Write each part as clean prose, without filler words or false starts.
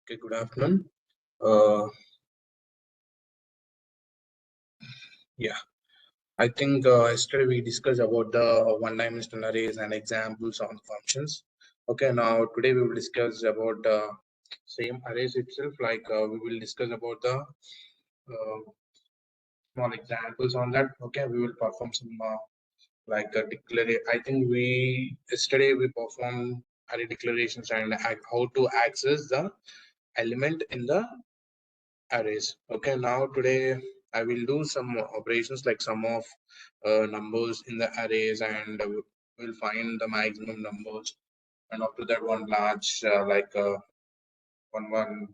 Okay, good afternoon. Yeah, I think yesterday we discussed about the one-dimensional arrays and examples on functions. Okay, now today we will discuss about the same arrays itself. Like we will discuss about the small examples on that. Okay, we will perform some like a declaration. I think we yesterday we performed array declarations and how to access the element in the arrays. Okay, now today I will do some operations like sum of numbers in the arrays, and we'll find the maximum numbers, and after that one large one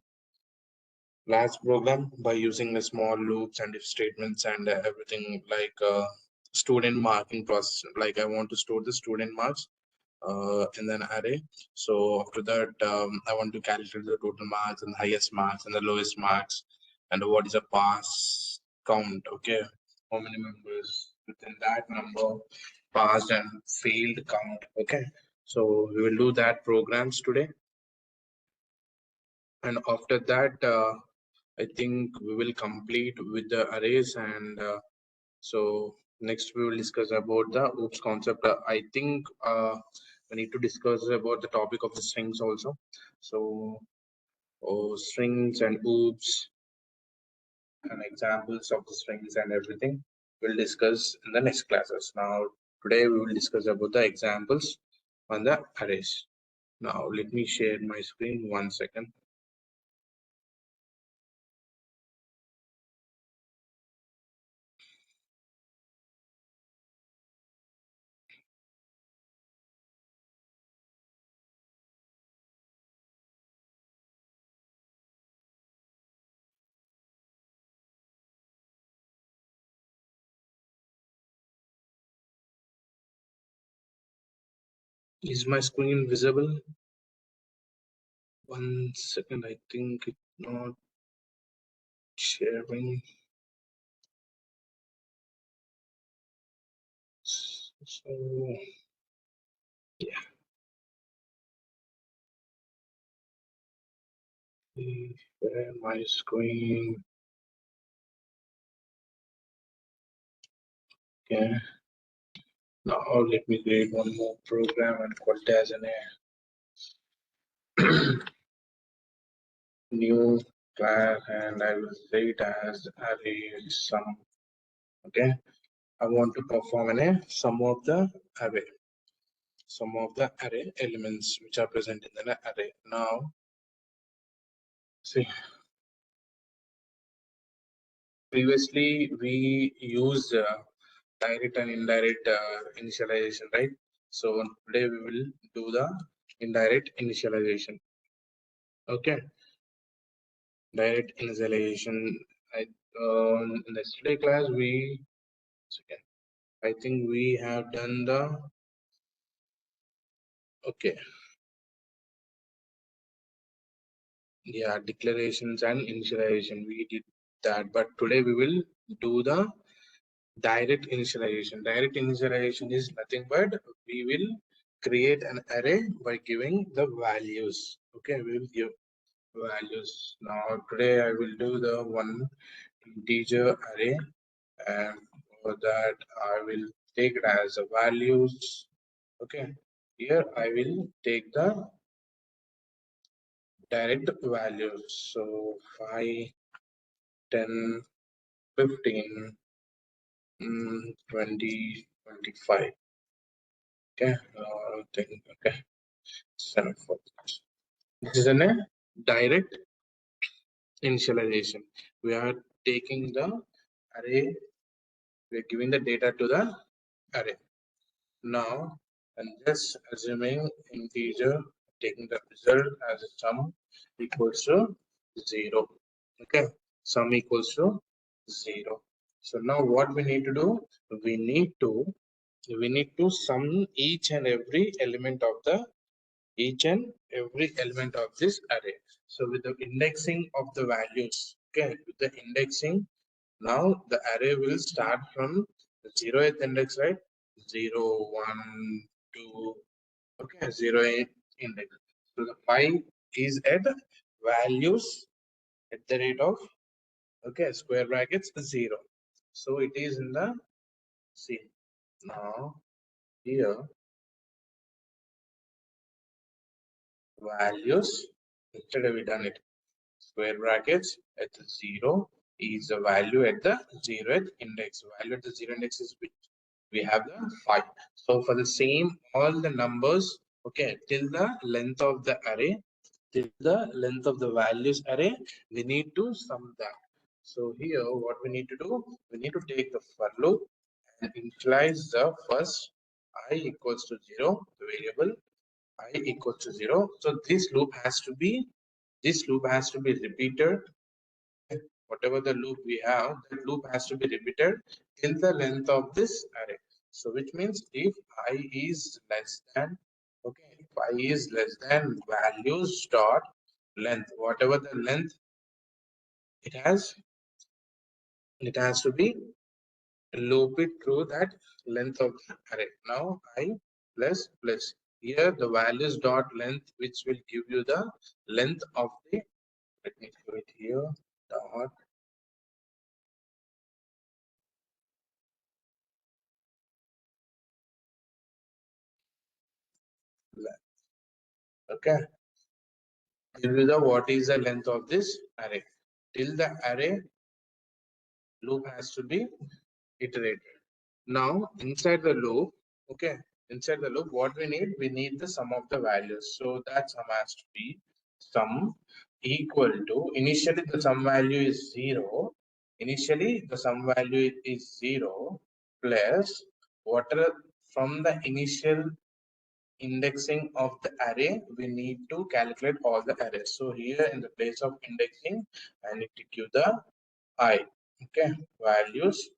large program by using the small loops and if statements and everything like student marking process. Like I want to store the student marks in an array. So after that, I want to calculate the total marks and the highest marks and the lowest marks, and what is a pass count. Okay, how many members within that number passed and failed count. Okay, so we will do that programs today, and after that, I think we will complete with the arrays, and so next we will discuss about the OOPS concept. I think we need to discuss about the topic of the strings also. So strings and OOPS and examples of the strings and everything we'll discuss in the next classes. Now today we will discuss about the examples on the arrays. Now let me share my screen 1 second. Is my screen visible? 1 second, I think it's not sharing. So yeah, share my screen. Okay, now let me create one more program and call it as a new class, and I will say it as array sum. Okay, I want to perform a sum of the array, some of the array elements which are present in the array. Now see, previously we used direct and indirect initialization, right? So today we will do the indirect initialization. Okay, direct initialization. In yesterday class we, I think we have done the, okay, yeah, declarations and initialization we did that, but today we will do the direct initialization. Direct initialization is nothing but we will create an array by giving the values. Okay, we will give values. Now today I will do the one integer array, and for that I will take it as a values. Okay, here I will take the direct values. So 5, 10, 15, 20, 25. Okay, okay, 7, 4. This is a direct initialization. We are taking the array, we are giving the data to the array. Now, and just assuming integer, taking the result as a sum equals to 0. Okay, sum equals to 0. So now what we need to do, we need to sum each and every element of this array. So with the indexing of the values, okay, with the indexing, now the array will start from the 0th index, right? 0, 1, 2, okay, 0th index. So the 5 is at values at the rate of, okay, square brackets 0. So it is in the C. Now here values, instead we done it square brackets at the 0 is the value at the 0th index. Value at the 0 index is which we have the 5. So for the same all the numbers, okay, till the length of the array, till the length of the values array, we need to sum that. So here what we need to do, we need to take the for loop and initialize the first I equals to 0, the variable I equals to 0. So this loop has to be, this loop has to be repeated. Whatever the loop we have, that loop has to be repeated till the length of this array. So which means if I is less than, okay, if I is less than values dot length, whatever the length it has to be loop it through that length of the array. Now I plus here the values dot length, which will give you the length of the, let me do it here, dot length. Okay, give you the what is the length of this array. Till the array loop has to be iterated. Now inside the loop, okay, inside the loop what we need the sum of the values. So that sum has to be sum equal to, initially the sum value is 0, initially the sum value is 0 plus whatever from the initial indexing of the array, we need to calculate all the arrays. So here in the place of indexing, I need to give the I, okay, values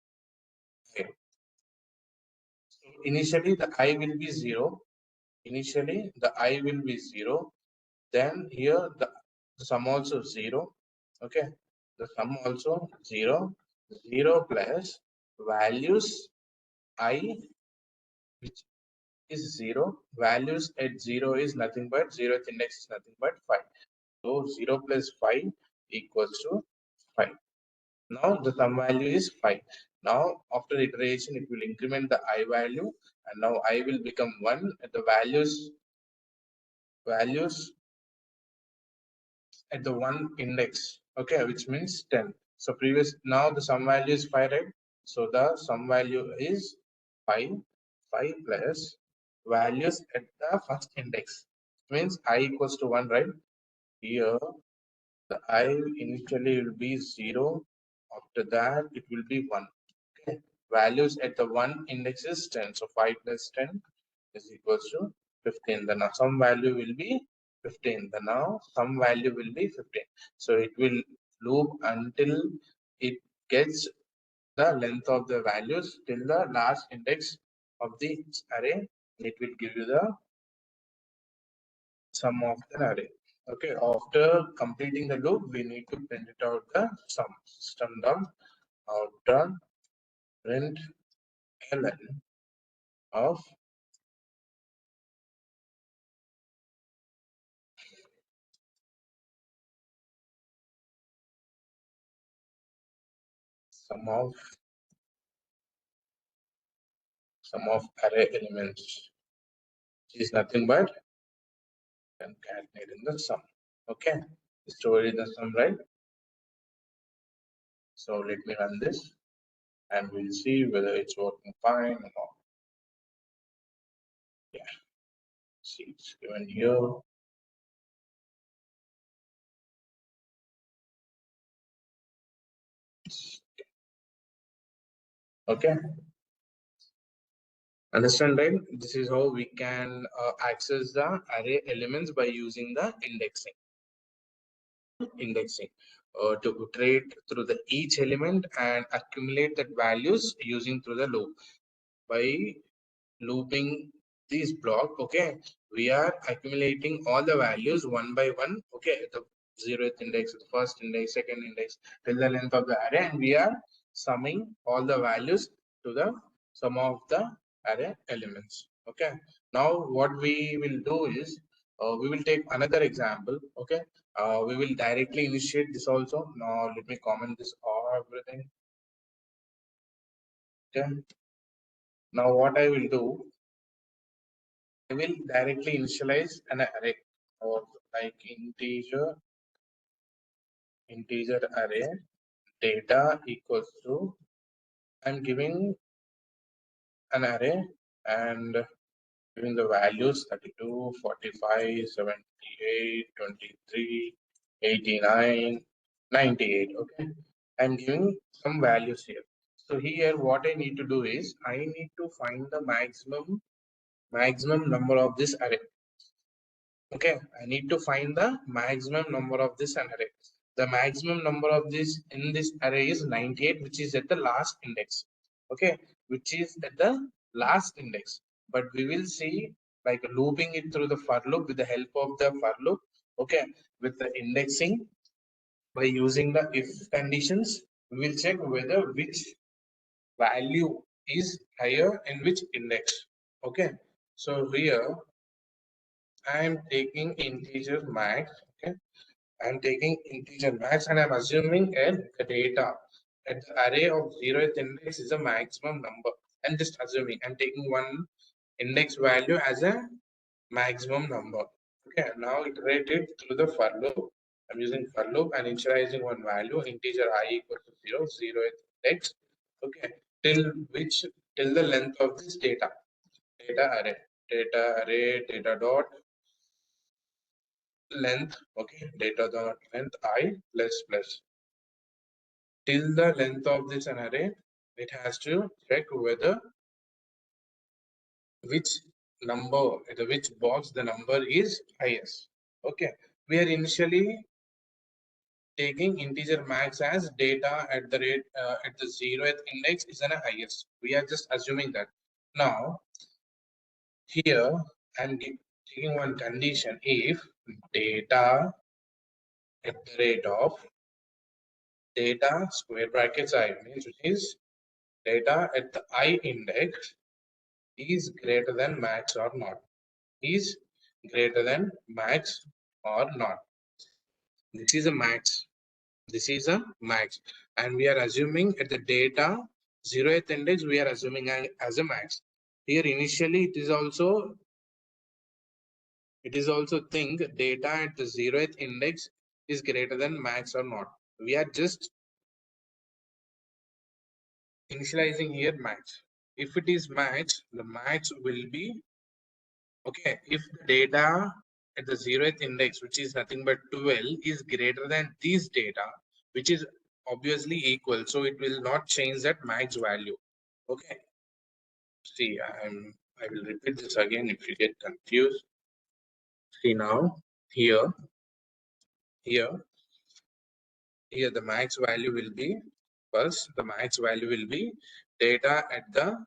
I. So initially the I will be 0, initially the I will be 0, then here the sum also 0, okay, the sum also 0, 0 plus values I, which is 0, values at 0 is nothing but 0th index is nothing but 5. So 0 plus 5 equals to 5. Now the sum value is 5. Now after iteration, it will increment the I value, and now I will become 1 at the values at the 1 index. Okay, which means 10. So previous, now the sum value is 5, right? So the sum value is 5. 5 plus values at the first index. Means I equals to 1, right? Here the I initially will be 0. After that, it will be 1. Okay. Values at the 1 index is 10. So 5 plus 10 is equals to 15. The now some value will be 15. The now some value will be 15. So it will loop until it gets the length of the values till the last index of the array. It will give you the sum of the array. Okay, after completing the loop, we need to print it out the sum. System dot out dot print ln of sum of array elements, which is nothing but concatenate in the sum. Okay, store in the sum, right? So let me run this and we'll see whether it's working fine or not. Yeah, see, it's given here. Okay, understand, right? This is how we can access the array elements by using the indexing to iterate through the each element and accumulate that values using through the loop. By looping this block, okay, we are accumulating all the values one by one, okay, the 0th index, the first index, second index, till the length of the array, and we are summing all the values to the sum of the array elements. Okay, now what we will do is, We will take another example. Okay, we will directly initiate this also. Now let me comment this all everything. Okay, now what I will do, I will directly initialize an array or like integer array data equals to, I'm giving an array and giving the values 32, 45, 78, 23, 89, 98. Okay, I'm giving some values here. So here what I need to do is I need to find the maximum number of this array. Okay, I need to find the maximum number of this array. The maximum number of this in this array is 98, which is at the last index. Okay, which is at the last index. But we will see like looping it through the for loop with the help of the for loop. Okay, with the indexing by using the if conditions, we will check whether which value is higher in which index. Okay, so here I am taking integer max. Okay, I'm taking integer max and I'm assuming at the data at the array of 0th index is a maximum number. I'm just assuming I'm taking one index value as a maximum number. Okay, now iterate it through the for loop. I'm using for loop and initializing one value integer I equals to 0, 0th index. Okay, till the length of this data array data dot length. Okay, data dot length I plus till the length of this an array. It has to check whether which number, which box the number is highest. Okay, we are initially taking integer max as data at the rate at the 0th index is an highest. We are just assuming that. Now here I'm taking one condition: if data at the rate of data square brackets I means, which is data at the I index is greater than max or not, is greater than max or not. This is a max, this is a max, and we are assuming at the data 0th index we are assuming as a max. Here initially it is also think data at the 0th index is greater than max or not. We are just initializing here max. If it is max, the max will be okay. If the data at the 0th index, which is nothing but 12, is greater than this data, which is obviously equal, so it will not change that max value. Okay. See, I will repeat this again if you get confused. See now, here, here, here the max value will be first. The max value will be data at the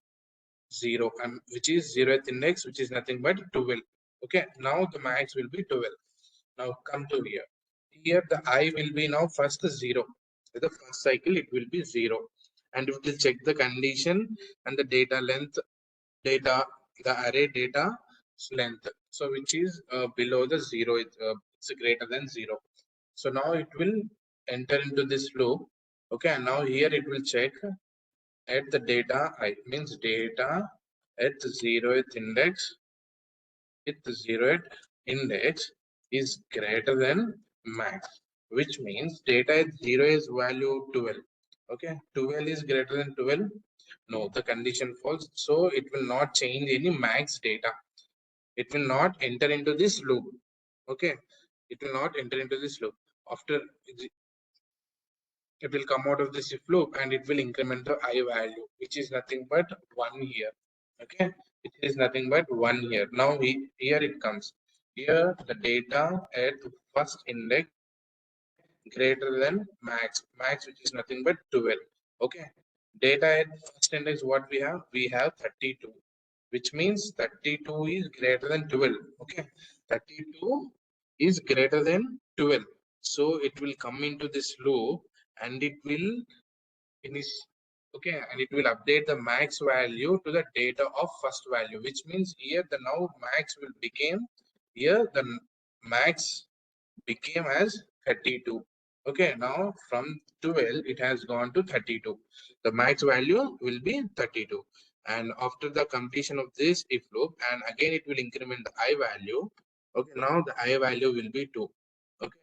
0 and which is 0th index, which is nothing but 12. Okay, now the max will be 12. Now come to here. Here the I will be now first 0. With the first cycle it will be 0, and we will check the condition and the data length, data the array data length. So which is below the 0, it's greater than 0. So now it will enter into this loop. Okay, and now here it will check at the data I means data at the 0th index, if the 0th index is greater than max, which means data at 0 is value 12. Okay, 12 is greater than 12. No, the condition false, so it will not change any max data. It will not enter into this loop. Okay, it will not enter into this loop. After it will come out of this if loop and it will increment the I value, which is nothing but 1 here. Okay, it is nothing but 1 here. Now here it comes. Here the data at first index greater than max which is nothing but 12. Okay, data at first index what we have 32, which means 32 is greater than 12. Okay, 32 is greater than 12, so it will come into this loop and it will finish. Okay, and it will update the max value to the data of first value, which means here the now max will become here the max became as 32. Okay, now from 12 it has gone to 32. The max value will be 32, and after the completion of this if loop, and again it will increment the I value. Okay, now the I value will be 2. Okay,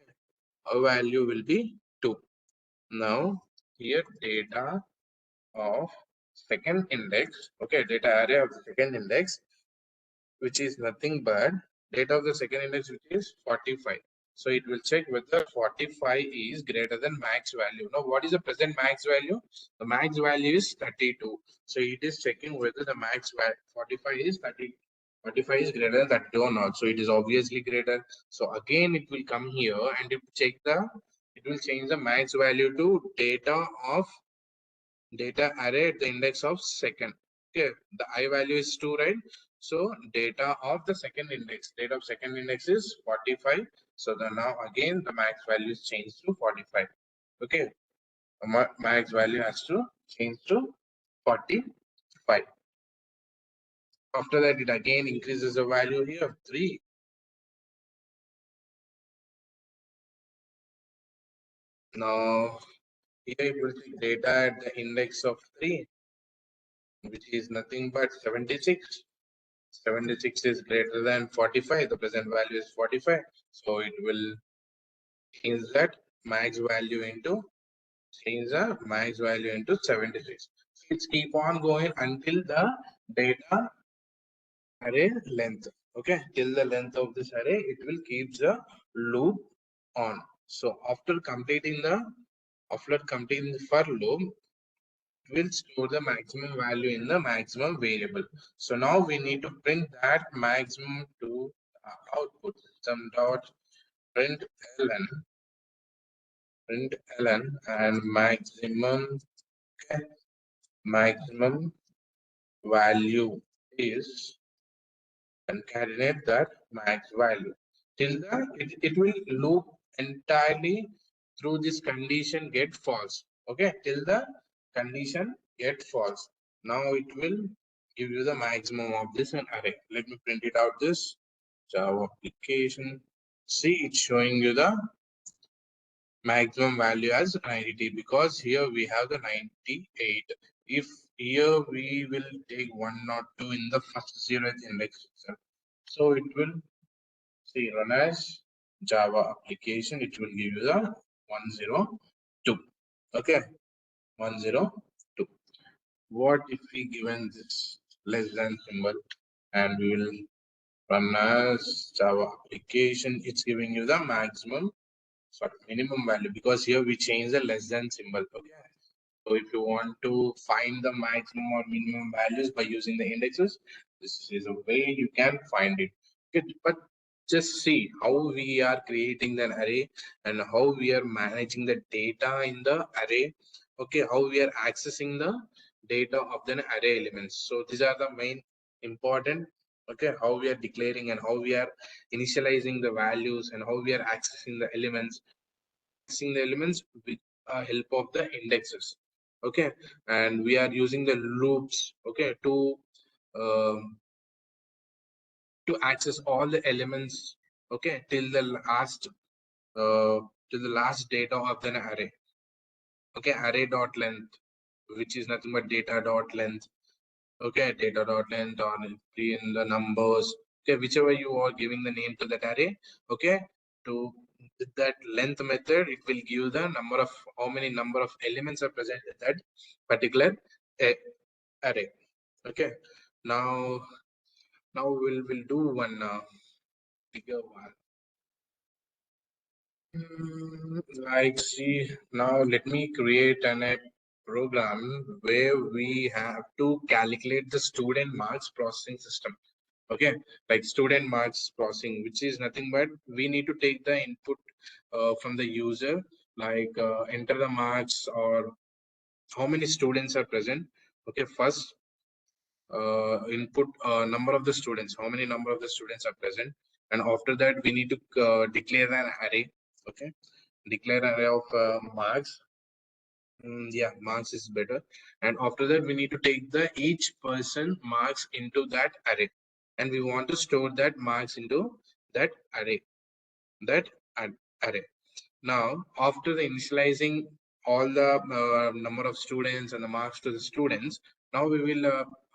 I value will be 2. Now here data of second index, okay, data array of the second index, which is nothing but data of the second index, which is 45. So it will check whether 45 is greater than max value. Now, what is the present max value? The max value is 32. So it is checking whether the max value 45 is 30. 45 is greater than 32 or not. So it is obviously greater. So again, it will come here and it will change the max value to data array at the index of second. Okay, the I value is 2, right? So data of the second index, data of second index is 45. So the now again the max value is changed to 45. Okay, max value has to change to 45. After that, it again increases the value here of 3. Now here it will take data at the index of 3, which is nothing but 76. 76 is greater than 45. The present value is 45. So it will change that max value into 76. So it's keep on going until the data array length. Okay, till the length of this array, it will keep the loop on. So after completing the for loop, will store the maximum value in the maximum variable. So now we need to print that maximum to output system dot println and maximum, okay, maximum value is concatenate that max value till it will loop entirely through this condition get false. Okay, till the condition get false. Now it will give you the maximum of this array. Let me print it out this Java application. See, it's showing you the maximum value as 92 because here we have the 98. If here we will take 102 in the first 0th index itself, so it will see run as Java application. It will give you the 102. Okay, 102. What if we given this less than symbol and we will run as Java application? It's giving you the maximum, sorry, minimum value, because here we change the less than symbol. Okay, so if you want to find the maximum or minimum values by using the indexes, this is a way you can find it. Okay, but just see how we are creating an array and how we are managing the data in the array. Okay, how we are accessing the data of the array elements. So these are the main important. Okay, how we are declaring and how we are initializing the values and how we are accessing the elements with help of the indexes. Okay, and we are using the loops, okay, um, to access all the elements, okay, uh, till the last data of an array. Okay, array dot length, which is nothing but data dot length. Okay, data dot length or in the numbers. Okay, whichever you are giving the name to that array. Okay, to that length method, it will give the number of how many number of elements are present in that particular array. Okay, now we'll do one bigger one. Like, see, now let me create a program where we have to calculate the student marks processing system. Okay, like student marks processing, which is nothing but we need to take the input from the user, like enter the marks or how many students are present. Okay, first input number of the students, how many number of the students are present, and after that we need to declare an array. Okay, declare an array of marks. Yeah, marks is better. And after that we need to take the each person marks into that array, and we want to store that marks into that array, that array. Now, after the initializing all the number of students and the marks to the students, now we will,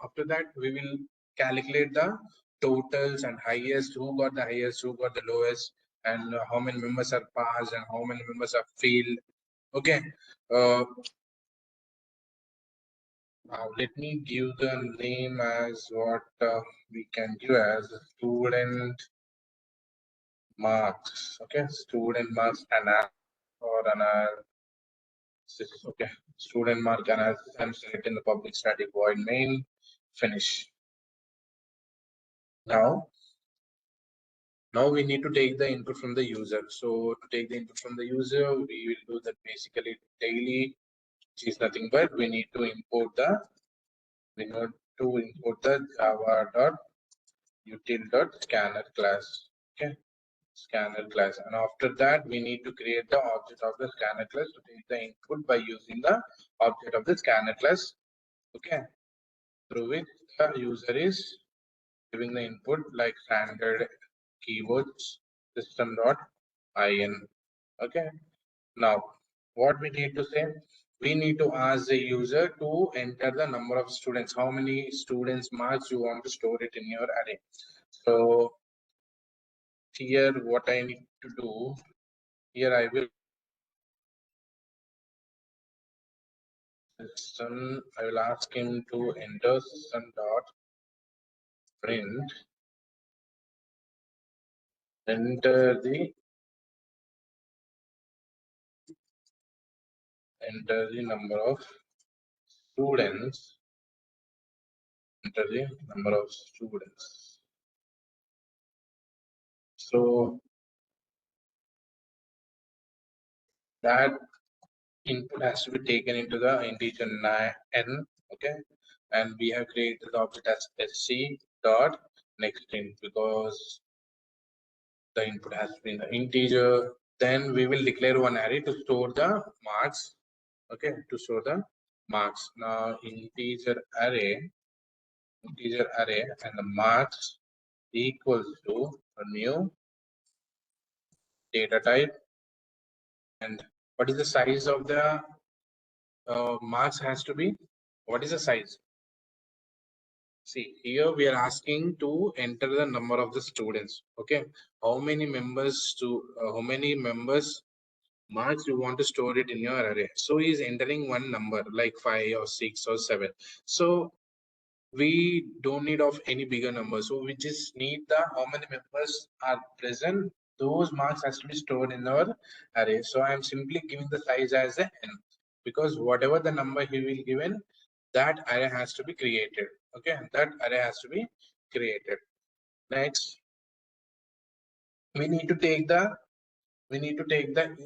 after that, we will calculate the totals and highest, who got the highest, who got the lowest, and how many members are passed and how many members are failed. Okay. Let me give the name as what we can give as student marks. Okay, student marks analysis or analysis. Okay, student mark analysis and select in the public static void main. Finish. Now we need to take the input from the user. So to take the input from the user, we will do that basically daily, which is nothing but we need to import the java.util.scanner class. Okay, scanner class, and after that we need to create the object of the scanner class to take the input by using the object of the scanner class. Okay, through which the user is giving the input like standard keywords system.in. Okay, now what we need to say, we need to ask the user to enter the number of students, how many students marks you want to store it in your array. So here what I need to do, here I will system, I will ask him to enter system.print, enter the number of students, enter the number of students. So that input has to be taken into the integer n. Okay, and we have created the object as sc dot next int because the input has been the integer. Then we will declare one array to store the marks. Okay, to store the marks. Now integer array and the marks equals to a new data type. And what is the size of the marks has to be? What is the size? See, here we are asking to enter the number of the students. Okay, how many members marks you want to store it in your array. So he is entering one number like 5 or 6 or 7. So we don't need of any bigger number. So we just need the how many members are present. Those marks has to be stored in our array. So I am simply giving the size as a n, because whatever the number he will given, that array has to be created. Okay, that array has to be created. Next, we need to take the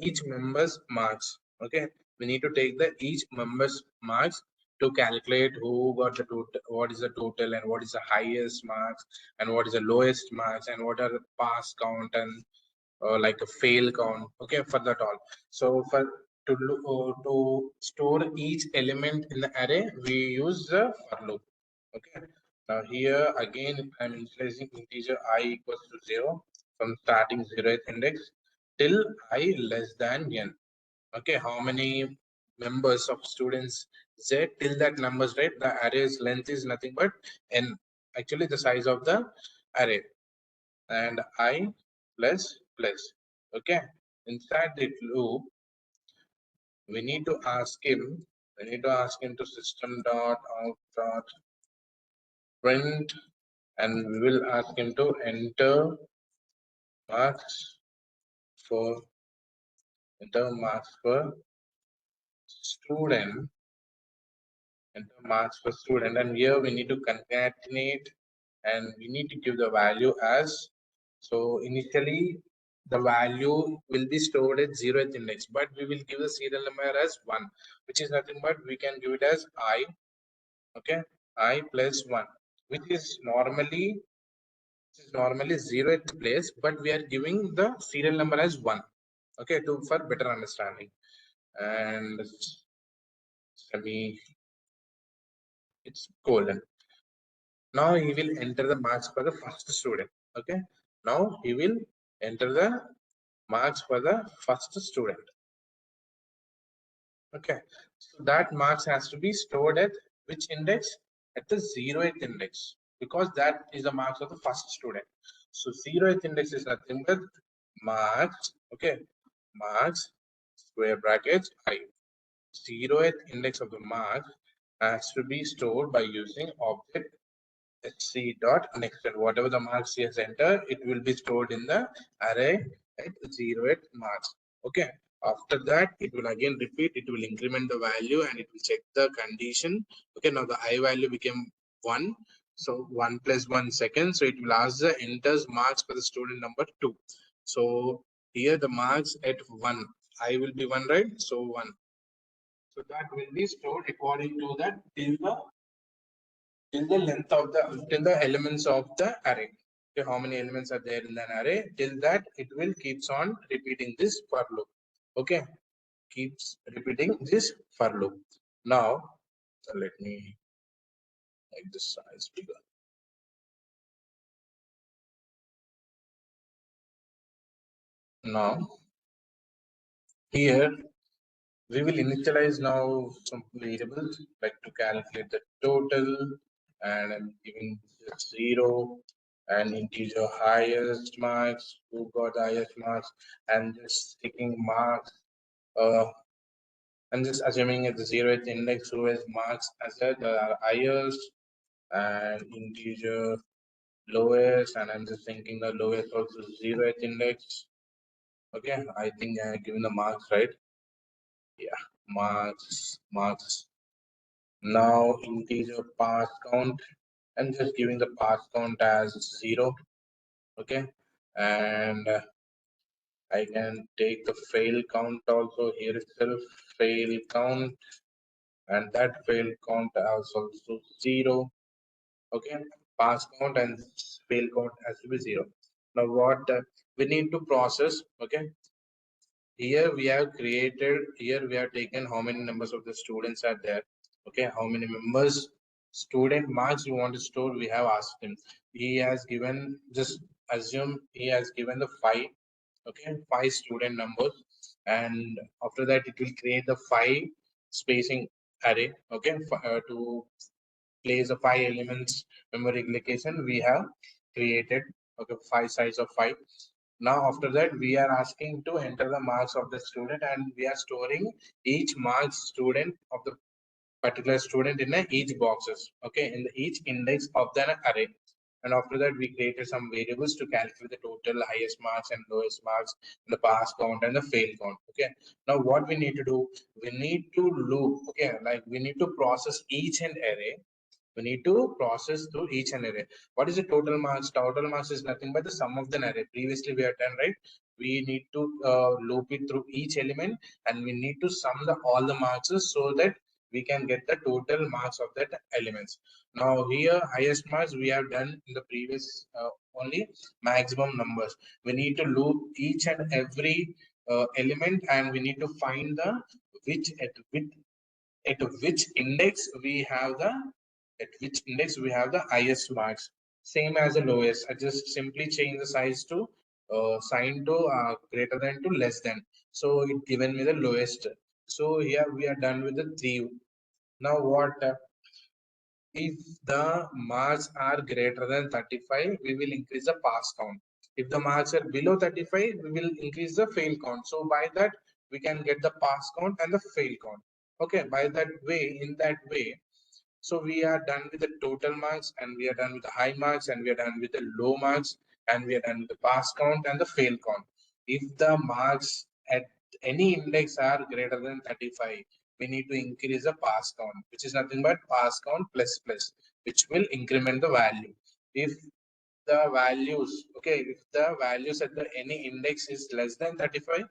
each member's marks. Okay, we need to take the each member's marks to calculate who got the total, what is the total, and what is the highest marks, and what is the lowest marks, and what are the pass count and like a fail count. Okay, for that all. So for to store each element in the array, we use the for loop. Okay, now here again I'm initializing integer I equals to 0 from starting 0th index till I less than n. Okay, how many members of students z till that numbers, right? The array's length is nothing but n, actually the size of the array, and I plus plus. Okay, inside the loop we need to ask him to system dot out dot print, and we will ask him to enter marks for student, enter marks for student, and here we need to concatenate, and we need to give the value as, so initially the value will be stored at 0th index, but we will give the serial number as 1, which is nothing but we can give it as I. Okay, I plus 1, which is normally 0th place, but we are giving the serial number as 1. Okay, to for better understanding. And semi, it's colon. Now he will enter the marks for the first student. Okay, Now he will enter the marks for the first student. Okay, so that marks has to be stored at which index? At the 0th index, because that is the marks of the first student. So 0th index is nothing but marks. Okay, marks square brackets I. 0th index of the marks has to be stored by using object hc dot next, and whatever the marks he has entered, it will be stored in the array at 0th marks. Okay, after that it will again repeat, it will increment the value and it will check the condition. Okay, now the I value became 1, so 1 plus 1 second, so it will ask the enters marks for the student number 2. So here the marks at 1, I will be 1, right? So 1, so that will be stored according to that till the length of the till the elements of the array. Okay, how many elements are there in an array? Till that it will keeps on repeating this for loop. Okay, keeps repeating this for loop. Now let me make this size bigger. Now here we will initialize now some variables like to calculate the total, and I'm giving just 0 and integer highest marks, who got the highest marks, and just taking marks. I'm just assuming at the 0th index who has marks as the highest and integer lowest, and I'm just thinking the lowest also 0th index. Okay, I think I have given the marks right. Yeah, marks. Now integer pass count. I'm just giving the pass count as 0. Okay, and I can take the fail count also here itself, fail count, and that fail count as also 0. Okay, pass count and fail count has to be 0. Now what we need to process? Okay, here we have created, here we have taken how many numbers of the students are there. Okay, how many members student marks you want to store, we have asked him. He has given, just assume he has given the 5. Okay, 5 student numbers, and after that it will create the 5 spacing array. Okay, to place the 5 elements memory allocation we have created. Okay, 5 size of 5. Now after that we are asking to enter the marks of the student, and we are storing each marks student of the particular student in each boxes. Okay, in the each index of the array. And after that we created some variables to calculate the total highest marks and lowest marks, the pass count and the fail count. Okay, now what we need to do, we need to loop. Okay, like we need to process each and array, we need to process through each and array. What is the total marks? Total marks is nothing but the sum of the array. Previously we have done, right? We need to loop it through each element, and we need to sum all the marks so that we can get the total marks of that elements. Now here highest marks we have done in the previous only maximum numbers. We need to loop each and every element, and we need to find the which index we have the highest marks, same as the lowest. I just simply change the size to sign to greater than to less than, so it given me the lowest. So here we are done with the 3. Now what if the marks are greater than 35, we will increase the pass count. If the marks are below 35, we will increase the fail count. So by that we can get the pass count and the fail count. Okay, by that way, in that way, so we are done with the total marks, and we are done with the high marks, and we are done with the low marks, and we are done with the pass count and the fail count. If the marks at any index are greater than 35, we need to increase the pass count, which is nothing but pass count plus plus, which will increment the value. If the values, okay, if the values at the any index is less than 35,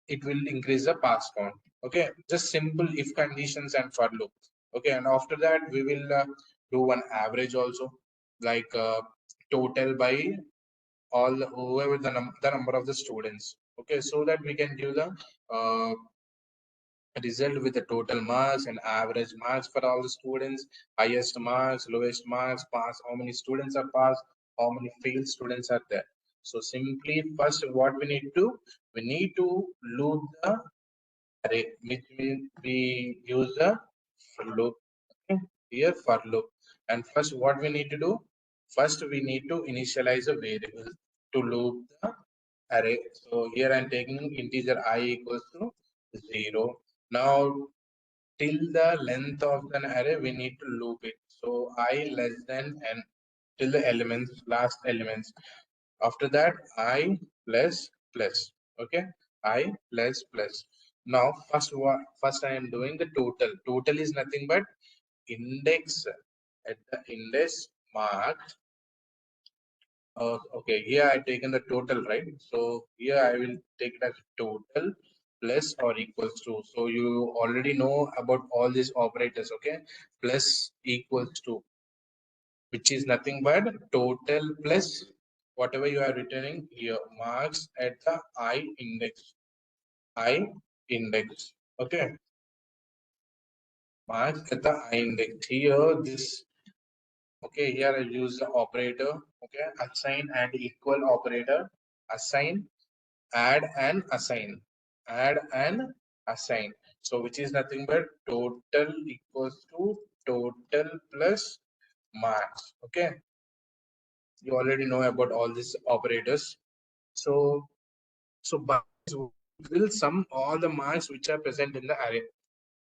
it will increase the pass count. Okay, just simple if conditions and for loop. Okay, and after that we will do one average also, like total by all whoever the number of the students. Okay, so that we can give the uh, result with the total marks and average marks for all the students, highest marks, lowest marks, pass, how many students are passed. how many failed students are there. So simply first what we need to loop the array, which means we use the for loop. Okay? Here for loop. And first what we need to do? First we need to initialize a variable to loop the array. So here I'm taking integer I equals to 0. Now till the length of an array we need to loop it. So I less than n till the elements, last elements. After that I plus plus. Okay, I plus plus. Now first I am doing the total is nothing but index at the index mark. Okay, here I taken the total, right? So here I will take it as total plus or equals to. So you already know about all these operators. Okay, plus equals to, which is nothing but total plus whatever you are returning here, marks at the I index. Okay, marks at the I index. Here this, okay, here I use the operator. Okay, assign and equal operator. Assign, add and assign, add and assign. So which is nothing but total equals to total plus marks. Okay, you already know about all these operators. So by this it will sum all the marks which are present in the array,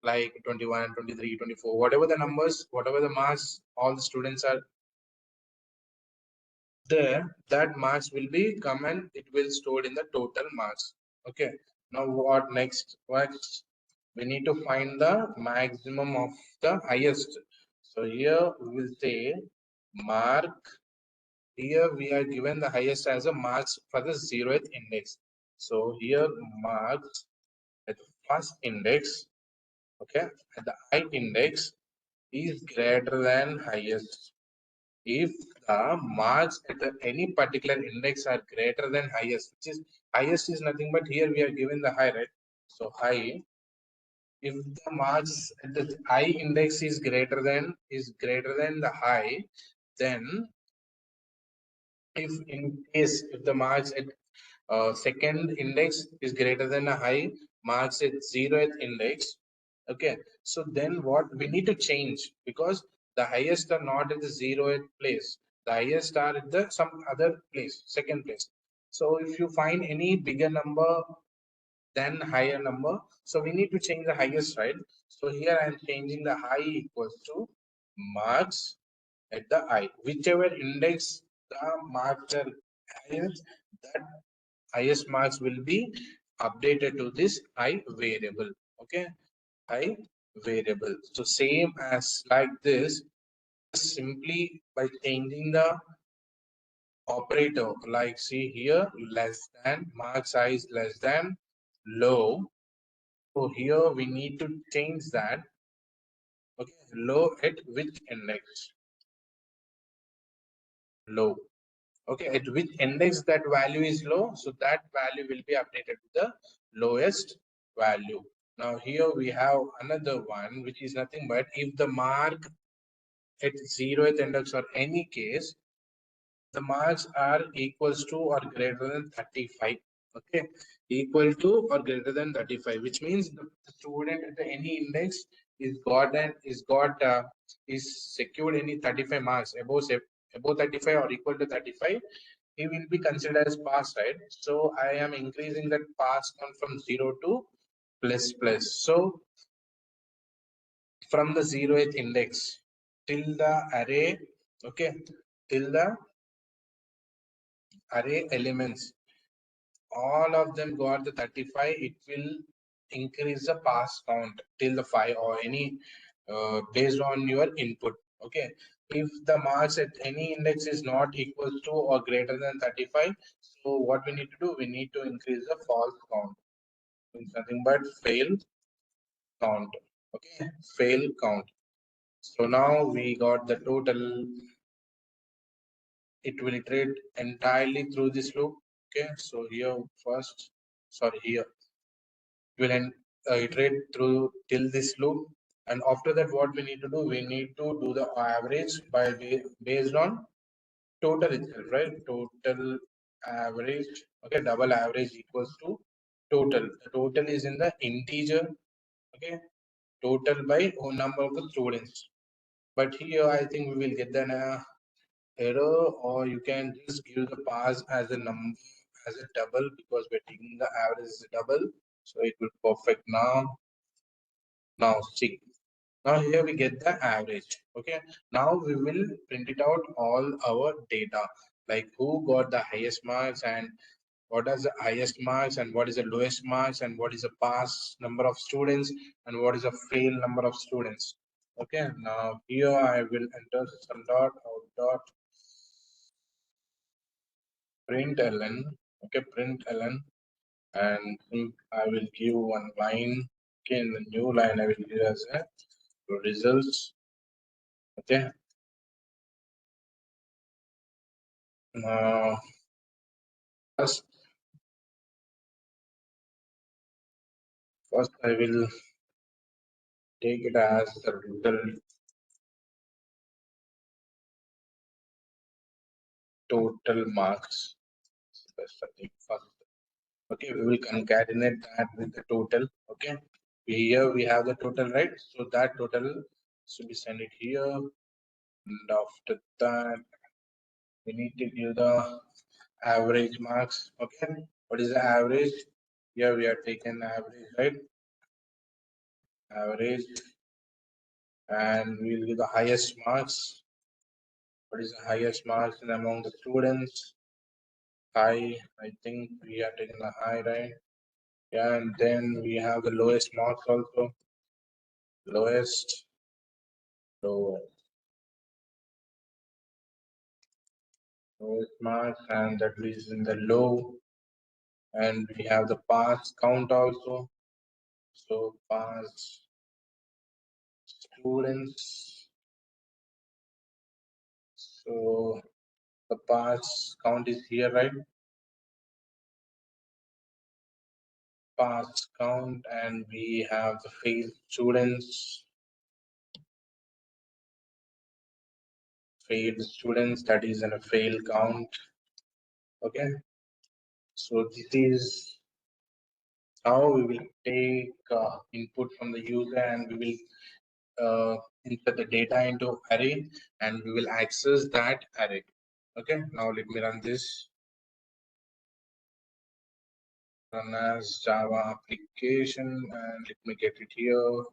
like 21, 23, 24, whatever the numbers, whatever the marks all the students are there, that marks will be come and it will stored in the total marks. Okay, now what next? We need to find the maximum of the highest. So here we will say mark. Here we are given the highest as a marks for the 0th index. So here marks at the first index, okay, at the I index is greater than highest. If the marks at any particular index are greater than highest, which is highest is nothing but here we are given the high, right? So high, if the marks at the I index is greater than the high, then if in case if the marks at second index is greater than a high, marks at 0th index, okay, so then what we need to change, because the highest are not at the 0th place, the highest are at the some other place, second place. So if you find any bigger number than higher number, so we need to change the highest, right? So here I am changing the high equals to marks at the I, whichever index the marks are highest, that highest marks will be updated to this I variable. Okay, I variable. So same as like this, simply by changing the operator, like see here, less than, mark size less than, low. So here we need to change that. Okay, low at which index? Low. Okay, at which index that value is low, so that value will be updated to the lowest value. Now here we have another one, which is nothing but if the mark at 0th index or any case, the marks are equals to or greater than 35. Okay, equal to or greater than 35, which means the student at any index is secured any 35 marks above 35 or equal to 35, he will be considered as pass, right? So I am increasing that pass count from 0 to plus plus. So from the 0th index till the array, okay, till the array elements, all of them got the 35, it will increase the pass count till the 5 or any based on your input. Okay, if the marks at any index is not equal to or greater than 35, so what we need to do, we need to increase the false count. It's nothing but fail count. Okay, fail count. So now we got the total. It will iterate entirely through this loop. Okay, so here first, sorry, here it will iterate through till this loop, and after that what we need to do, we need to do the average by based on total itself, right? Total average, okay, double average equals to total. The total is in the integer, okay, total by number of the students. But here I think we will get an error, or you can just give the pass as a number, as a double, because we're taking the average as a double, so it will perfect now. Now see, now here we get the average. Okay, now we will print it out all our data, like who got the highest marks, and what is the highest marks, and what is the lowest marks, and what is the pass number of students, and what is the fail number of students. Okay, now here I will enter system dot out dot println. Okay, println, and I will give one line. Okay, in the new line I will give as a results. Okay, now first I will take it as the total marks. That's the thing first. Okay, we will concatenate that with the total. Okay, here we have the total, right? So that total should be sent it here, and after that we need to give the average marks. Okay, what is the average? Here we are taking average, right? Average, and we will give the highest marks. What is the highest marks in among the students? High, I think we are taking the high, right? Yeah, and then we have the lowest marks also. Lowest, lowest, lowest marks, and that is in the low. And we have the pass count also. So pass students. So the pass count is here, right? Pass count, and we have the failed students. Failed students, that is in a fail count. Okay, so this is how we will take input from the user, and we will insert the data into array, and we will access that array. Okay, now let me run this. Run as Java application, and let me get it here.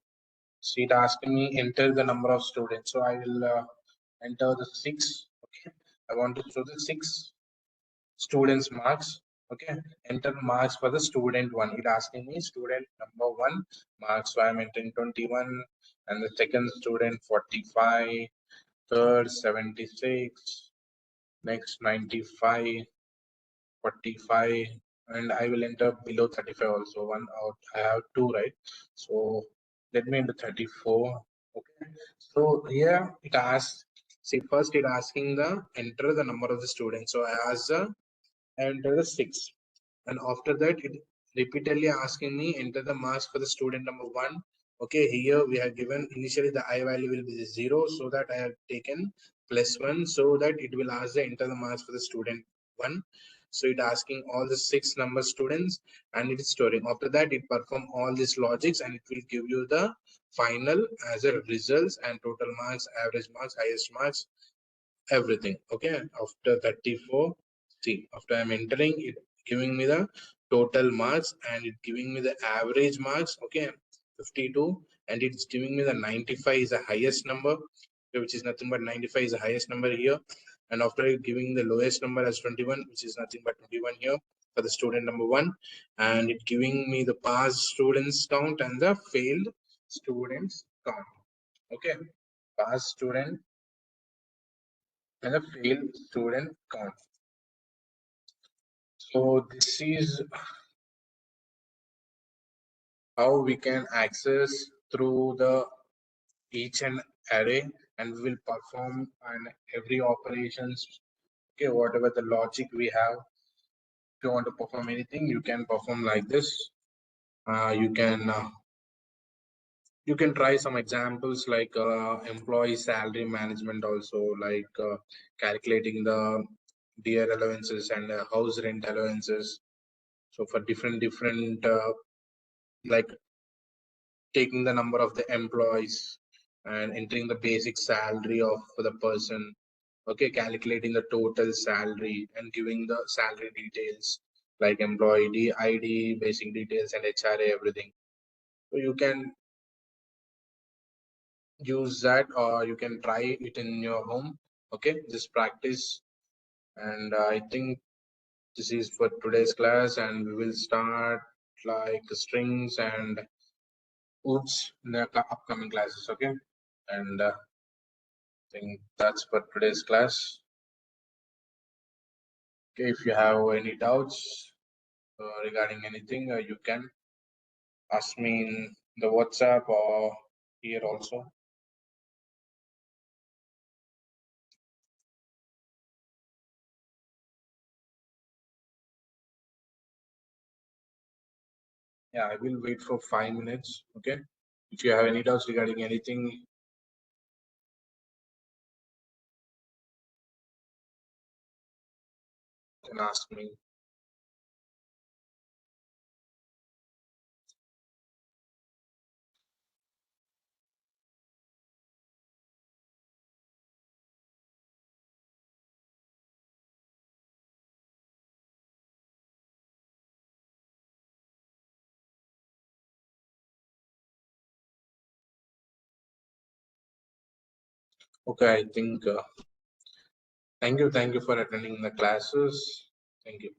See, it asking me enter the number of students, so I will enter the 6. Okay, I want to show the 6 students marks. Okay, enter marks for the student 1. It asking me student number 1 marks, so I'm entering 21, and the second student 45, third 76, next 95, 45, and I will enter below 35 also. One out, I have 2, right? So let me enter 34. Okay, so here it asks, see, first it asking the enter the number of the students, so I ask the enter the 6, and after that it repeatedly asking me enter the marks for the student number 1. Okay, here we have given initially the I value will be 0, so that I have taken +1, so that it will ask the enter the marks for the student 1. So it asking all the 6 number students, and it is storing. After that it perform all these logics, and it will give you the final as a results, and total marks, average marks, highest marks, everything. Okay, after 34, see, after I'm entering it, giving me the total marks, and it giving me the average marks. Okay, 52, and it's giving me the 95 is the highest number, which is nothing but 95 is the highest number here. And after it giving the lowest number as 21, which is nothing but 21 here for the student number 1, and it giving me the passed students count and the failed students count. Okay, passed student and a failed student count. So this is how we can access through the each and array, and we will perform on every operations. Okay, whatever the logic we have, if you want to perform anything, you can perform like this. You can You can try some examples like employee salary management, also like calculating the dear allowances and house rent allowances. So for different like taking the number of the employees and entering the basic salary of the person, okay, calculating the total salary and giving the salary details like employee ID, basic details, and HRA, everything. So you can use that, or you can try it in your home. Okay, just practice. And I think this is for today's class, and we will start like strings and oops in the upcoming classes. Okay, and I think that's for today's class. Okay, if you have any doubts regarding anything, you can ask me in the WhatsApp or here also. Yeah, I will wait for 5 minutes. Okay, if you have any doubts regarding anything, you can ask me. Okay, I think thank you for attending the classes. Thank you.